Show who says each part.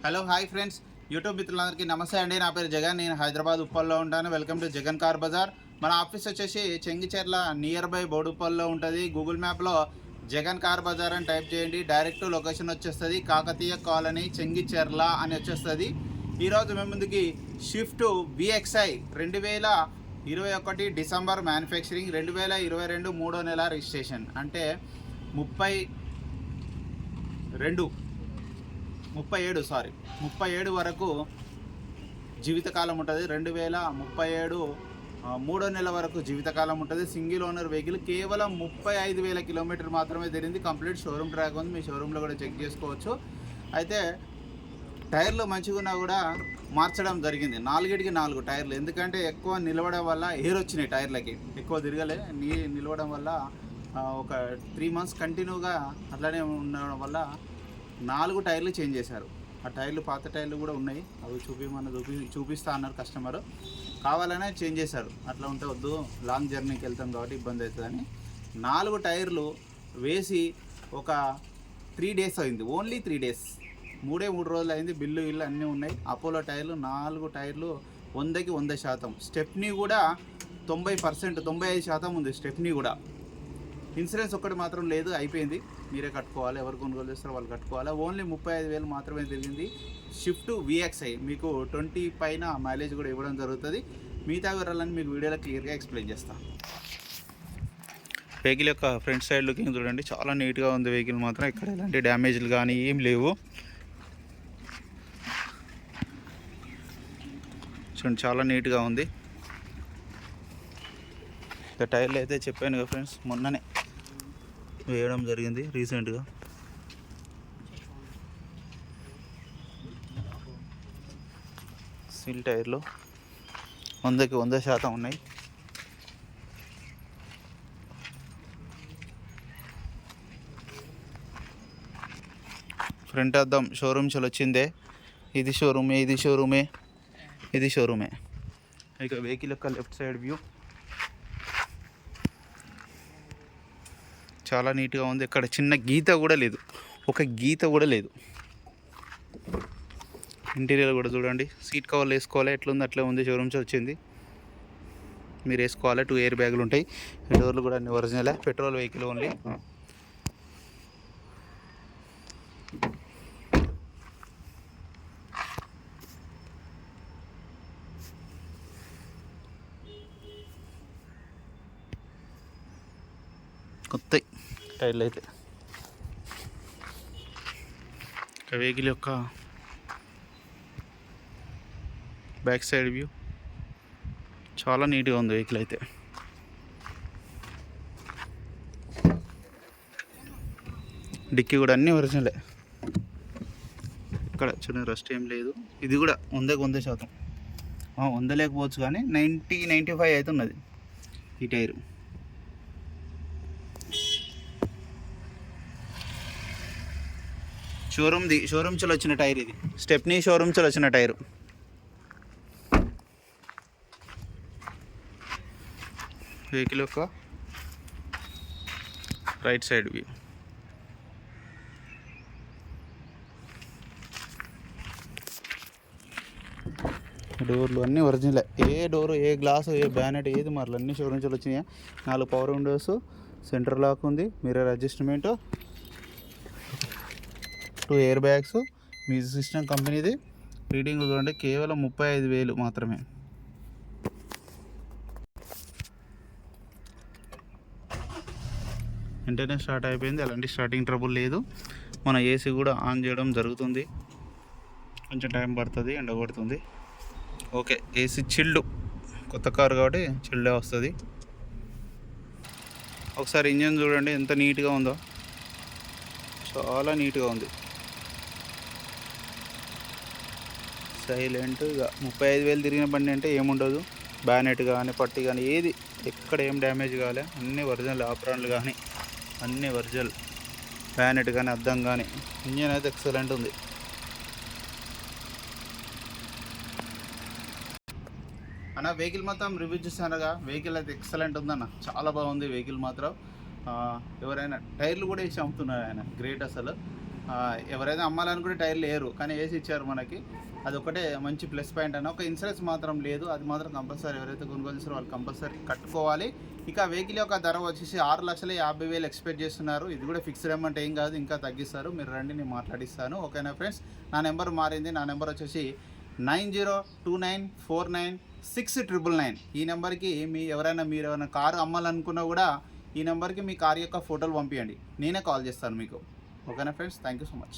Speaker 1: Hello hi friends, YouTube మిత్రులందరికీ నమస్తే అండి. నా పేరు జగన్, నేను హైదరాబాద్ ఉప్పల్లో ఉంటాను. Welcome to Jagan car bazaar. మన ఆఫీస్ వచ్చేసి చెంగిచెర్ల నియర్ బై బోడుప్పల్లో ఉంటుంది. గూగుల్ మ్యాప్లో జగన్ కార్ బజార్ అని టైప్ చేయండి, డైరెక్ట్ లొకేషన్ వచ్చేస్తుంది. కాకతీయ కాలనీ చెంగిచెర్ల అని వచ్చేస్తుంది. ఈరోజు మేము ముందుకి షిఫ్ట్ VXI 2021 డిసెంబర్ మ్యానుఫ్యాక్చరింగ్, 2022 3వ నెల రిజిస్ట్రేషన్, అంటే 37 వరకు జీవితకాలం ఉంటుంది. 2037 3వ నెల వరకు జీవితకాలం ఉంటుంది. సింగిల్ ఓనర్ వెహికల్, కేవలం 35,000 కిలోమీటర్ మాత్రమే తిరిగింది. కంప్లీట్ షోరూమ్ ట్రాక్ ఉంది, మీ షోరూంలో కూడా చెక్ చేసుకోవచ్చు. అయితే టైర్లు మంచిగా ఉన్నా కూడా మార్చడం జరిగింది. 4 టైర్లు, ఎందుకంటే ఎక్కువ నిలవడం వల్ల ఎయిర్ వచ్చినాయి టైర్లకి, ఎక్కువ తిరగలే. నిలవడం వల్ల ఒక 3 మంత్స్ కంటిన్యూగా అట్లానే ఉండడం వల్ల 4 టైర్లు చేంజ్ చేశారు. ఆ టైర్లు పాత టైర్లు కూడా ఉన్నాయి, అవి చూపిస్తా అన్నారు కస్టమర్. కావాలనే చేంజ్ చేశారు. అట్లా ఉంటే వద్దు, లాంగ్ జర్నీకి వెళ్తాం కాబట్టి ఇబ్బంది అవుతుందని 4 టైర్లు వేసి ఒక 3 డేస్ అయింది. ఓన్లీ 3 డేస్, 3 రోజులు అయింది. బిల్లు అన్నీ ఉన్నాయి. అపోలో టైర్లు 4 టైర్లు 100కి 100%. స్టెప్నీ కూడా 90%, 95% ఉంది స్టెప్నీ కూడా. ఇన్సూరెన్స్ ఒక్కటి మాత్రం లేదు, అయిపోయింది. మీరే కట్టుకోవాలి, ఎవరు కొనుగోలు చేస్తారో వాళ్ళు కట్టుకోవాలి. ఓన్లీ 35,000 మాత్రమే తిరిగింది. షిఫ్ట్ VXI మీకు 20 పైన మైలేజ్ కూడా ఇవ్వడం జరుగుతుంది. మిగతా వివరాలని మీకు వీడియోలో క్లియర్గా ఎక్స్ప్లెయిన్ చేస్తాను. వెహికల్ యొక్క ఫ్రంట్ సైడ్ లుకింగ్ చూడండి, చాలా నీట్గా ఉంది. వెహికల్ మాత్రం ఇక్కడ ఎలాంటి డ్యామేజ్లు కానీ ఏం లేవు. చూడండి, చాలా నీట్గా ఉంది. ఇక టైర్లు అయితే చెప్పాను కదా ఫ్రెండ్స్, మొన్ననే వేయడం జరిగింది రీసెంట్గా. సీల్ టైర్లు 100కి 100% ఉన్నాయి. ఫ్రంట్ అద్దం షోరూమ్ చల్ వచ్చిందే. ఇది షోరూమే. ఇక వెహికల్ యొక్క లెఫ్ట్ సైడ్ వ్యూ చాలా నీట్గా ఉంది. ఇక్కడ చిన్న గీత కూడా లేదు, ఒక గీత కూడా లేదు. ఇంటీరియర్ కూడా చూడండి, సీట్ కవర్లు వేసుకోవాలి, ఎట్లుంది అట్లే ఉంది. షోరూమ్స్ వచ్చింది, మీరు వేసుకోవాలి. 2 ఎయిర్ బ్యాగులు ఉంటాయి. డోర్లు కూడా అన్ని ఒరిజినలే. Petrol vehicle only. కొత్త టైర్లు అయితే. వెహికల్ యొక్క బ్యాక్ సైడ్ వ్యూ చాలా నీట్గా ఉంది. వెహికల్ అయితే డిక్కీ కూడా అన్నీ ఒరిజినలే. ఇక్కడ చిన్న రస్ట్ ఏం లేదు. ఇది కూడా 100కి 100%. 100 లేకపోవచ్చు కానీ 90-95 అవుతున్నది ఈ టైరు. షోరూమ్ చల్ వచ్చిన టైర్ ఇది. స్టెప్నీ షోరూమ్ చల్ వచ్చిన టైరు. వెహికల్ యొక్క రైట్ సైడ్ వ్యూ. డోర్లు అన్నీ ఒరిజినలే. ఏ డోరు, ఏ గ్లాసు, ఏ బ్యానెట్, ఏది మరలు అన్నీ షోరూమ్ చల్ వచ్చినాయి. 4 పవర్ విండోస్, సెంటర్ లాక్ ఉంది, mirror adjustment, 2 air bags, music system కంపెనీది. రీడింగ్ చూడండి, కేవలం 35,000 మాత్రమే. వెంటనే స్టార్ట్ అయిపోయింది, ఎలాంటి స్టార్టింగ్ ట్రబుల్ లేదు. మన ఏసీ కూడా ఆన్ చేయడం జరుగుతుంది, కొంచెం టైం పడుతుంది, ఎండ కొడుతుంది. ఓకే, ఏసీ చిల్డ్, కొత్త కారు కాబట్టి చిల్డే వస్తుంది. ఒకసారి ఇంజన్ చూడండి ఎంత నీట్గా ఉందో, చాలా నీట్గా ఉంది. సైలెంట్గా 35,000 తిరిగిన బండి అంటే ఏముండదు. బ్యానెట్ కానీ పట్టి కానీ ఏది ఎక్కడ ఏం డ్యామేజ్ కాలే, అన్నీ ఒరిజినల్. ఆప్రాన్లు కానీ అన్నీ ఒరిజినల్. బ్యానెట్ కానీ అద్దం కానీ, ఇంజన్ అయితే ఎక్సలెంట్ ఉంది. అన్న వెహికల్ మొత్తం రివ్యూ చూసానుగా, వెహికల్ అయితే ఎక్సలెంట్ ఉందన్న, చాలా బాగుంది వెహికల్ మాత్రం. ఎవరైనా టైర్లు కూడా వేసి అమ్ముతున్నారు ఆయన, గ్రేట్ అసలు. ఎవరైనా అమ్మాలనుకుంటే టైర్లు లేరు, కానీ వేసి ఇచ్చారు మనకి. అదొకటే మంచి ప్లస్ పాయింట్ అన్న. ఒక ఇన్సూరెన్స్ మాత్రం లేదు, అది మాత్రం కంపల్సరీ ఎవరైతే కొనుగోలు చేస్తారో వాళ్ళు కంపల్సరీ కట్టుకోవాలి. ఇక వెహికల్ యొక్క ధర వచ్చేసి 6,50,000 ఎక్స్పెక్ట్ చేస్తున్నారు. ఇది కూడా ఫిక్స్డ్ అమౌంట్ ఏం కాదు, ఇంకా తగ్గిస్తారు. మీరు రండి, నేను మాట్లాడిస్తాను. ఓకేనా ఫ్రెండ్స్, నా నెంబర్ మారింది. నా నెంబర్ వచ్చేసి 9029496999. ఈ నెంబర్కి మీరు ఎవరైనా కారు అమ్మాలనుకున్నా కూడా ఈ నెంబర్కి మీ కార్ యొక్క ఫోటోలు పంపించండి, నేనే కాల్ చేస్తాను మీకు. ఓకేనా friends, thank you so much.